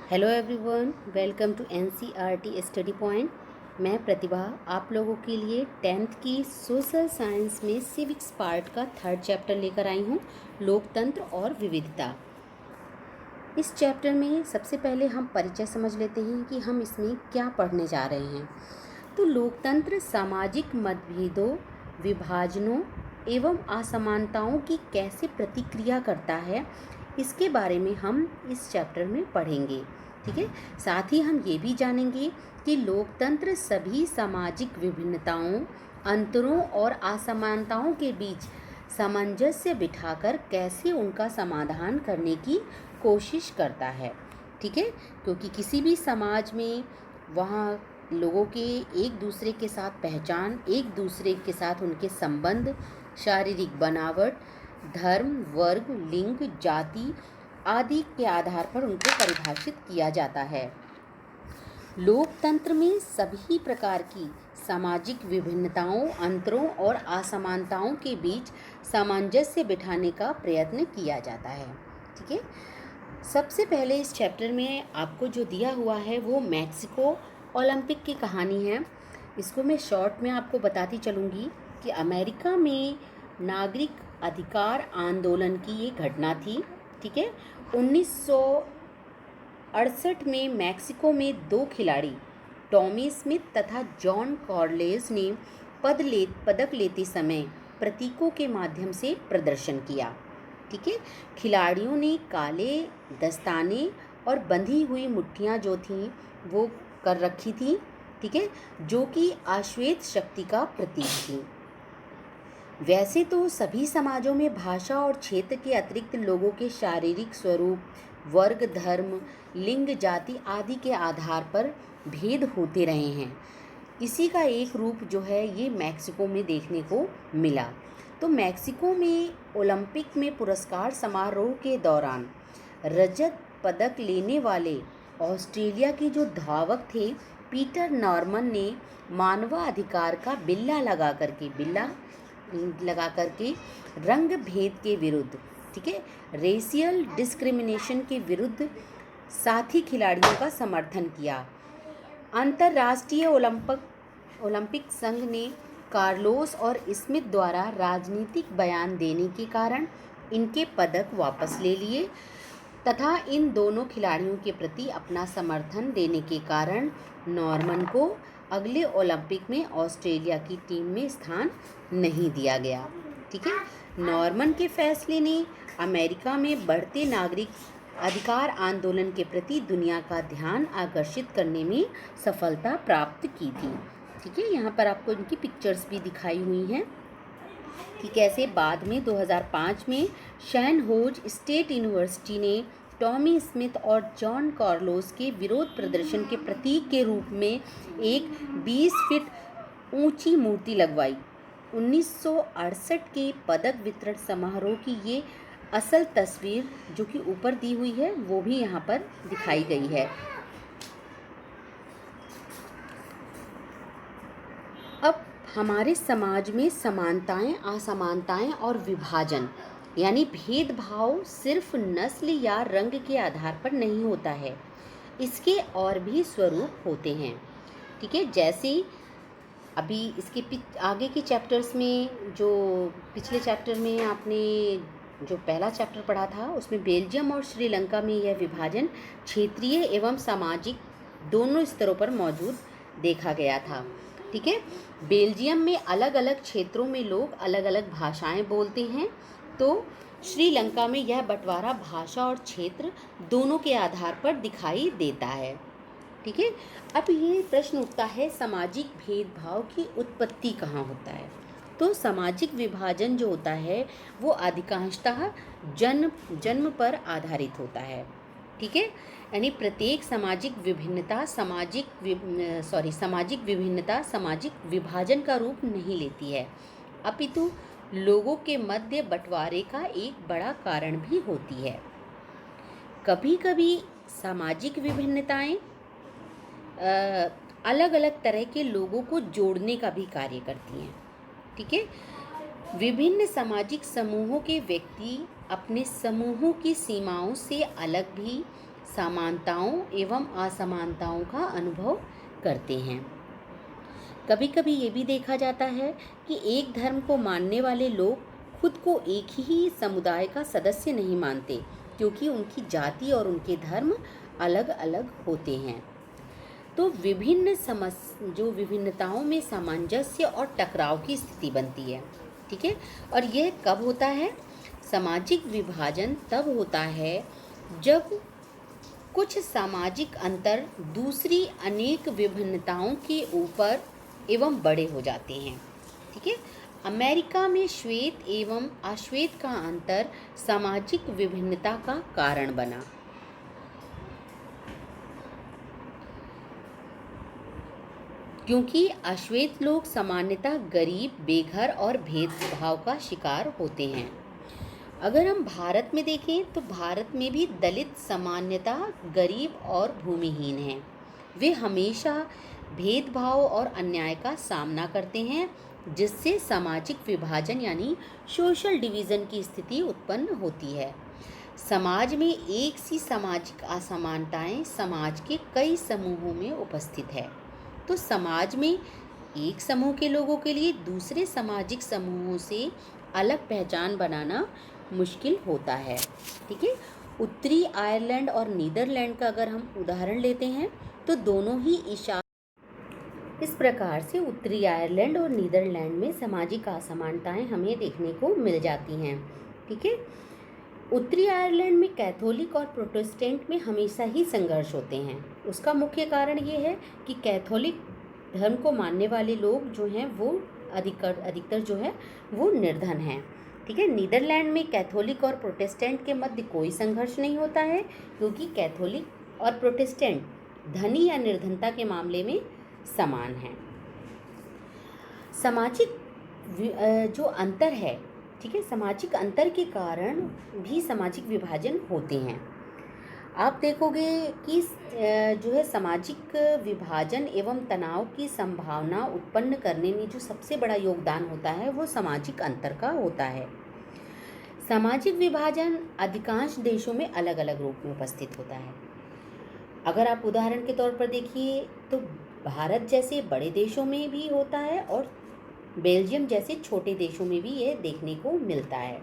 Hello everyone, welcome to NCERT study point. मैं प्रतिभा आप लोगों के लिए 10th की सोशल साइंस में सिविक्स पार्ट का 3rd चैप्टर लेकर आई हूँ, लोकतंत्र और विविधता। इस चैप्टर में सबसे पहले हम परिचय समझ लेते हैं कि हम इसमें क्या पढ़ने जा रहे हैं। तो लोकतंत्र सामाजिक मतभेदों, विभाजनों एवं असमानताओं की कैसे प्रतिक्रिया करता है, इसके बारे में हम इस चैप्टर में पढ़ेंगे। ठीक है। साथ ही हम ये भी जानेंगे कि लोकतंत्र सभी सामाजिक विभिन्नताओं, अंतरों और असमानताओं के बीच सामंजस्य बिठाकर कैसे उनका समाधान करने की कोशिश करता है। ठीक है, क्योंकि किसी भी समाज में वहाँ लोगों के एक दूसरे के साथ पहचान, एक दूसरे के साथ उनके संबंध, शारीरिक बनावट, धर्म, वर्ग, लिंग, जाति आदि के आधार पर उनको परिभाषित किया जाता है। लोकतंत्र में सभी प्रकार की सामाजिक विभिन्नताओं, अंतरों और असमानताओं के बीच सामंजस्य बिठाने का प्रयत्न किया जाता है। ठीक है। सबसे पहले इस चैप्टर में आपको जो दिया हुआ है वो मैक्सिको ओलंपिक की कहानी है। इसको मैं शॉर्ट में आपको बताती चलूँगी कि अमेरिका में नागरिक अधिकार आंदोलन की ये घटना थी। ठीक है। 1968 में मैक्सिको में 2 खिलाड़ी टॉमी स्मिथ तथा जॉन कार्लेज ने पदक लेते समय प्रतीकों के माध्यम से प्रदर्शन किया। ठीक है। खिलाड़ियों ने काले दस्ताने और बंधी हुई मुट्ठियाँ जो थीं वो कर रखी थी। ठीक है, जो कि अश्वेत शक्ति का प्रतीक थी। वैसे तो सभी समाजों में भाषा और क्षेत्र के अतिरिक्त लोगों के शारीरिक स्वरूप, वर्ग, धर्म, लिंग, जाति आदि के आधार पर भेद होते रहे हैं। इसी का एक रूप जो है ये मैक्सिको में देखने को मिला। तो मैक्सिको में ओलंपिक में पुरस्कार समारोह के दौरान रजत पदक लेने वाले ऑस्ट्रेलिया के जो धावक थे पीटर नॉर्मन ने मानवाधिकार का बिल्ला लगा करके रंग भेद के विरुद्ध, ठीक है, रेशियल डिस्क्रिमिनेशन के विरुद्ध साथी खिलाड़ियों का समर्थन किया। अंतर्राष्ट्रीय ओलंपिक संघ ने कार्लोस और स्मिथ द्वारा राजनीतिक बयान देने के कारण इनके पदक वापस ले लिए तथा इन दोनों खिलाड़ियों के प्रति अपना समर्थन देने के कारण नॉर्मन को अगले ओलंपिक में ऑस्ट्रेलिया की टीम में स्थान नहीं दिया गया। ठीक है। नॉर्मन के फैसले ने अमेरिका में बढ़ते नागरिक अधिकार आंदोलन के प्रति दुनिया का ध्यान आकर्षित करने में सफलता प्राप्त की थी। ठीक है। यहाँ पर आपको इनकी पिक्चर्स भी दिखाई हुई हैं कि कैसे बाद में 2005 में शैन होज स्टेट यूनिवर्सिटी ने टॉमी स्मिथ और जॉन कार्लोस के विरोध प्रदर्शन के प्रतीक के रूप में एक 20 फीट ऊंची मूर्ति लगवाई। 1968 के पदक वितरण समारोह की ये असल तस्वीर जो कि ऊपर दी हुई है वो भी यहाँ पर दिखाई गई है। अब हमारे समाज में समानताएं, असमानताएं और विभाजन यानी भेदभाव सिर्फ नस्ल या रंग के आधार पर नहीं होता है, इसके और भी स्वरूप होते हैं। ठीक है। जैसे अभी इसके आगे के चैप्टर्स में, जो पिछले चैप्टर में आपने जो पहला चैप्टर पढ़ा था उसमें बेल्जियम और श्रीलंका में यह विभाजन क्षेत्रीय एवं सामाजिक दोनों स्तरों पर मौजूद देखा गया था। ठीक है। बेल्जियम में अलग अलग क्षेत्रों में लोग अलग अलग भाषाएं बोलते हैं, तो श्रीलंका में यह बंटवारा भाषा और क्षेत्र दोनों के आधार पर दिखाई देता है। ठीक है। अब ये प्रश्न उठता है सामाजिक भेदभाव की उत्पत्ति कहाँ होता है। तो सामाजिक विभाजन जो होता है वो अधिकांशतः जन्म पर आधारित होता है। ठीक है। यानी प्रत्येक सामाजिक विभिन्नता सामाजिक विभाजन का रूप नहीं लेती है, अपितु लोगों के मध्य बंटवारे का एक बड़ा कारण भी होती है। कभी कभी सामाजिक विभिन्नताएं अलग अलग तरह के लोगों को जोड़ने का भी कार्य करती हैं। ठीक है। विभिन्न सामाजिक समूहों के व्यक्ति अपने समूहों की सीमाओं से अलग भी समानताओं एवं असमानताओं का अनुभव करते हैं। कभी कभी ये भी देखा जाता है कि एक धर्म को मानने वाले लोग खुद को एक ही समुदाय का सदस्य नहीं मानते, क्योंकि उनकी जाति और उनके धर्म अलग अलग होते हैं। तो जो विभिन्नताओं में सामंजस्य और टकराव की स्थिति बनती है। ठीक है, और यह कब होता है? सामाजिक विभाजन तब होता है जब कुछ सामाजिक अंतर दूसरी अनेक विभिन्नताओं के ऊपर एवं बड़े हो जाते हैं। ठीक है, अमेरिका में श्वेत एवं अश्वेत का अंतर सामाजिक विभिन्नता का कारण बना। क्योंकि अश्वेत लोग सामान्यतः गरीब, बेघर और भेदभाव का शिकार होते हैं। अगर हम भारत में देखें तो भारत में भी दलित सामान्यतः गरीब और भूमिहीन हैं। वे हमेशा भेदभाव और अन्याय का सामना करते हैं, जिससे सामाजिक विभाजन यानी सोशल डिवीज़न की स्थिति उत्पन्न होती है। समाज में एक सी सामाजिक असमानताएं समाज के कई समूहों में उपस्थित है। तो समाज में एक समूह के लोगों के लिए दूसरे सामाजिक समूहों से अलग पहचान बनाना मुश्किल होता है। ठीक है, उत्तरी आयरलैंड और नीदरलैंड का अगर हम उदाहरण लेते हैं तो दोनों ही इस प्रकार से उत्तरी आयरलैंड और नीदरलैंड में सामाजिक असमानताएं हमें देखने को मिल जाती हैं। ठीक है, उत्तरी आयरलैंड में कैथोलिक और प्रोटेस्टेंट में हमेशा ही संघर्ष होते हैं। उसका मुख्य कारण ये है कि कैथोलिक धर्म को मानने वाले लोग जो हैं वो अधिकतर जो है वो निर्धन हैं। ठीक है, नीदरलैंड में कैथोलिक और प्रोटेस्टेंट के मध्य कोई संघर्ष नहीं होता है, क्योंकि कैथोलिक और प्रोटेस्टेंट धनी या निर्धनता के मामले में समान हैं। सामाजिक जो अंतर है, ठीक है, सामाजिक अंतर के कारण भी सामाजिक विभाजन होते हैं। आप देखोगे कि जो है सामाजिक विभाजन एवं तनाव की संभावना उत्पन्न करने में जो सबसे बड़ा योगदान होता है वो सामाजिक अंतर का होता है। सामाजिक विभाजन अधिकांश देशों में अलग अलग रूप में उपस्थित होता है। अगर आप उदाहरण के तौर पर देखिए तो भारत जैसे बड़े देशों में भी होता है और बेल्जियम जैसे छोटे देशों में भी ये देखने को मिलता है।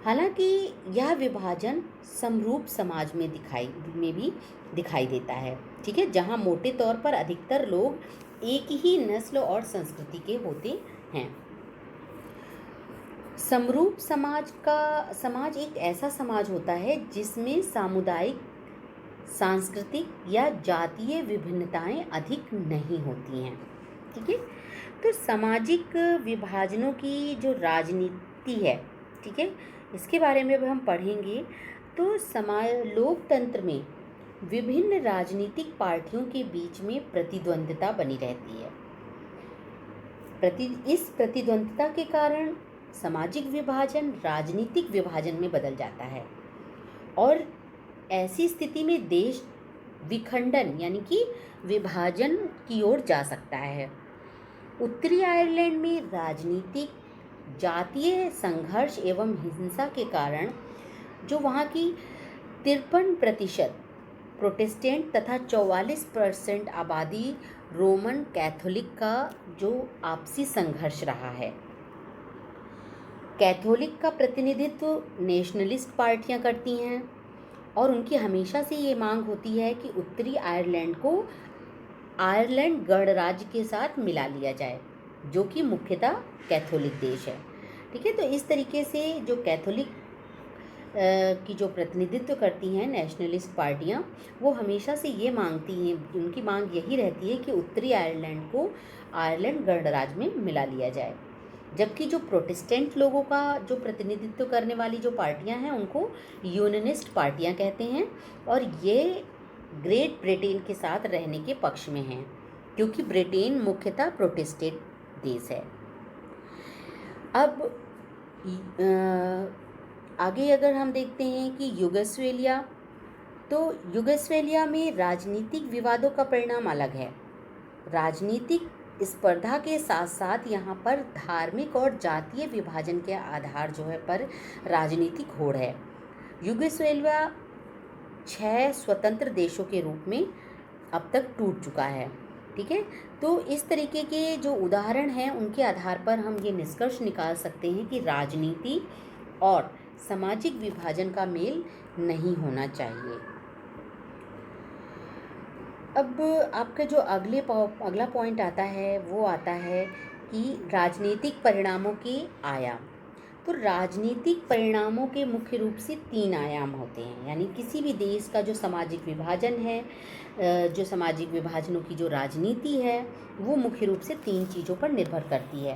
हालांकि यह विभाजन समरूप समाज में भी दिखाई देता है। ठीक है, जहां मोटे तौर पर अधिकतर लोग एक ही नस्ल और संस्कृति के होते हैं। समरूप समाज एक ऐसा समाज होता है जिसमें सामुदायिक, सांस्कृतिक या जातीय विभिन्नताएं अधिक नहीं होती हैं। ठीक है, तो सामाजिक विभाजनों की जो राजनीति है, ठीक है, इसके बारे में अब हम पढ़ेंगे। तो लोकतंत्र में विभिन्न राजनीतिक पार्टियों के बीच में प्रतिद्वंद्विता बनी रहती है। इस प्रतिद्वंद्विता के कारण सामाजिक विभाजन राजनीतिक विभाजन में बदल जाता है और ऐसी स्थिति में देश विखंडन यानी कि विभाजन की ओर जा सकता है। उत्तरी आयरलैंड में राजनीतिक, जातीय संघर्ष एवं हिंसा के कारण जो वहाँ की 53% प्रोटेस्टेंट तथा 44% आबादी रोमन कैथोलिक का जो आपसी संघर्ष रहा है। कैथोलिक का प्रतिनिधित्व नेशनलिस्ट पार्टियां करती हैं और उनकी हमेशा से ये मांग होती है कि उत्तरी आयरलैंड को आयरलैंड गणराज्य के साथ मिला लिया जाए, जो कि मुख्यतः कैथोलिक देश है। ठीक है, तो इस तरीके से जो कैथोलिक की जो प्रतिनिधित्व करती हैं नेशनलिस्ट पार्टियां, वो हमेशा से ये मांगती हैं, उनकी मांग यही रहती है कि उत्तरी आयरलैंड को आयरलैंड गणराज्य में मिला लिया जाए। जबकि जो प्रोटेस्टेंट लोगों का जो प्रतिनिधित्व करने वाली जो पार्टियां हैं उनको यूनियनिस्ट पार्टियां कहते हैं और ये ग्रेट ब्रिटेन के साथ रहने के पक्ष में हैं, क्योंकि ब्रिटेन मुख्यतः प्रोटेस्टेंट देश है। अब आगे अगर हम देखते हैं कि यूगोस्लाविया, तो यूगोस्लाविया में राजनीतिक विवादों का परिणाम अलग है। राजनीतिक स्पर्धा के साथ साथ यहाँ पर धार्मिक और जातीय विभाजन के आधार जो है पर राजनीतिक होड़ है। यूगोस्लाविया 6 स्वतंत्र देशों के रूप में अब तक टूट चुका है। ठीक है, तो इस तरीके के जो उदाहरण हैं उनके आधार पर हम ये निष्कर्ष निकाल सकते हैं कि राजनीति और सामाजिक विभाजन का मेल नहीं होना चाहिए। अब आपका जो अगला पॉइंट आता है वो आता है कि राजनीतिक परिणामों के आयाम। तो राजनीतिक परिणामों के मुख्य रूप से 3 आयाम होते हैं, यानी किसी भी देश का जो सामाजिक विभाजन है, जो सामाजिक विभाजनों की जो राजनीति है वो मुख्य रूप से 3 चीज़ों पर निर्भर करती है।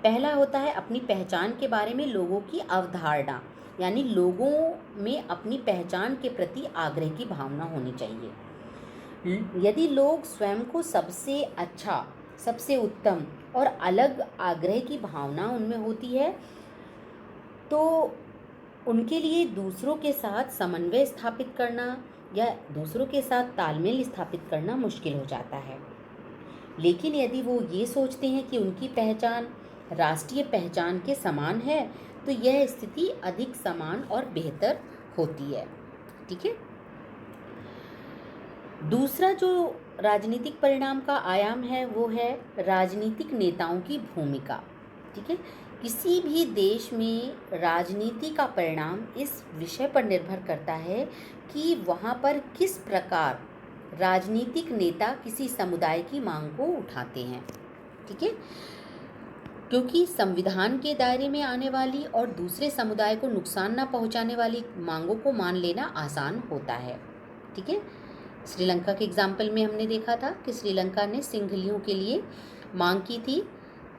पहला होता है अपनी पहचान के बारे में लोगों की अवधारणा, यानी लोगों में अपनी पहचान के प्रति आग्रह की भावना होनी चाहिए। यदि लोग स्वयं को सबसे अच्छा, सबसे उत्तम और अलग आग्रह की भावना उनमें होती है तो उनके लिए दूसरों के साथ समन्वय स्थापित करना या दूसरों के साथ तालमेल स्थापित करना मुश्किल हो जाता है। लेकिन यदि वो ये सोचते हैं कि उनकी पहचान राष्ट्रीय पहचान के समान है तो यह स्थिति अधिक समान और बेहतर होती है। ठीक है, दूसरा जो राजनीतिक परिणाम का आयाम है वो है राजनीतिक नेताओं की भूमिका। ठीक है, किसी भी देश में राजनीति का परिणाम इस विषय पर निर्भर करता है कि वहाँ पर किस प्रकार राजनीतिक नेता किसी समुदाय की मांग को उठाते हैं। ठीक है, क्योंकि संविधान के दायरे में आने वाली और दूसरे समुदाय को नुकसान न पहुँचाने वाली मांगों को मान लेना आसान होता है। ठीक है, श्रीलंका के एग्जाम्पल में हमने देखा था कि श्रीलंका ने सिंहलियों के लिए मांग की थी।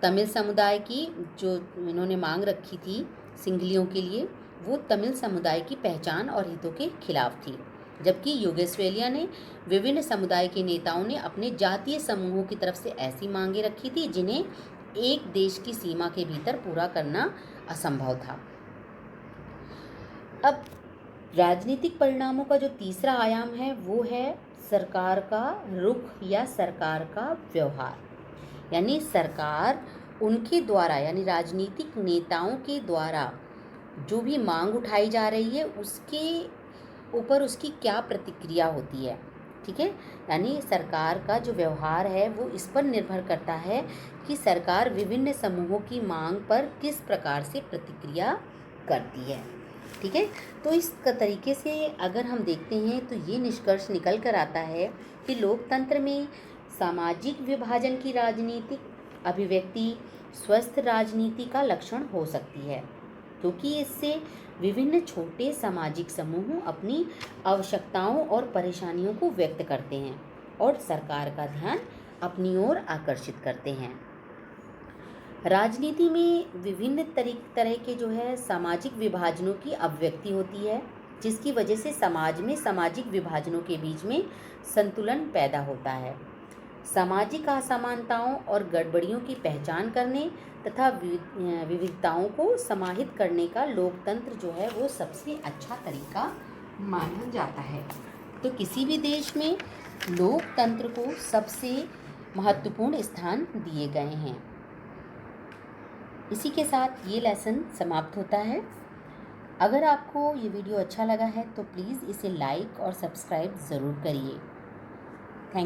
तमिल समुदाय की जो इन्होंने मांग रखी थी सिंहलियों के लिए, वो तमिल समुदाय की पहचान और हितों के खिलाफ थी, जबकि यूगोस्लाविया ने विभिन्न समुदाय के नेताओं ने अपने जातीय समूहों की तरफ से ऐसी मांगें रखी थी जिन्हें एक देश की सीमा के भीतर पूरा करना असंभव था। अब राजनीतिक परिणामों का जो तीसरा आयाम है वो है सरकार का रुख या सरकार का व्यवहार, यानी सरकार उनके द्वारा यानी राजनीतिक नेताओं के द्वारा जो भी मांग उठाई जा रही है उसके ऊपर उसकी क्या प्रतिक्रिया होती है। ठीक है, यानी सरकार का जो व्यवहार है वो इस पर निर्भर करता है कि सरकार विभिन्न समूहों की मांग पर किस प्रकार से प्रतिक्रिया करती है। ठीक है, तो इस तरीके से अगर हम देखते हैं तो ये निष्कर्ष निकल कर आता है कि लोकतंत्र में सामाजिक विभाजन की राजनीतिक अभिव्यक्ति स्वस्थ राजनीति का लक्षण हो सकती है, क्योंकि इससे विभिन्न छोटे सामाजिक समूह अपनी आवश्यकताओं और परेशानियों को व्यक्त करते हैं और सरकार का ध्यान अपनी ओर आकर्षित करते हैं। राजनीति में विभिन्न तरह के जो है सामाजिक विभाजनों की अभिव्यक्ति होती है, जिसकी वजह से समाज में सामाजिक विभाजनों के बीच में संतुलन पैदा होता है। सामाजिक असमानताओं और गड़बड़ियों की पहचान करने तथा विविधताओं को समाहित करने का लोकतंत्र जो है वो सबसे अच्छा तरीका माना जाता है। तो किसी भी देश में लोकतंत्र को सबसे महत्वपूर्ण स्थान दिए गए हैं। इसी के साथ ये लेसन समाप्त होता है। अगर आपको ये वीडियो अच्छा लगा है तो प्लीज़ इसे लाइक और सब्सक्राइब ज़रूर करिए।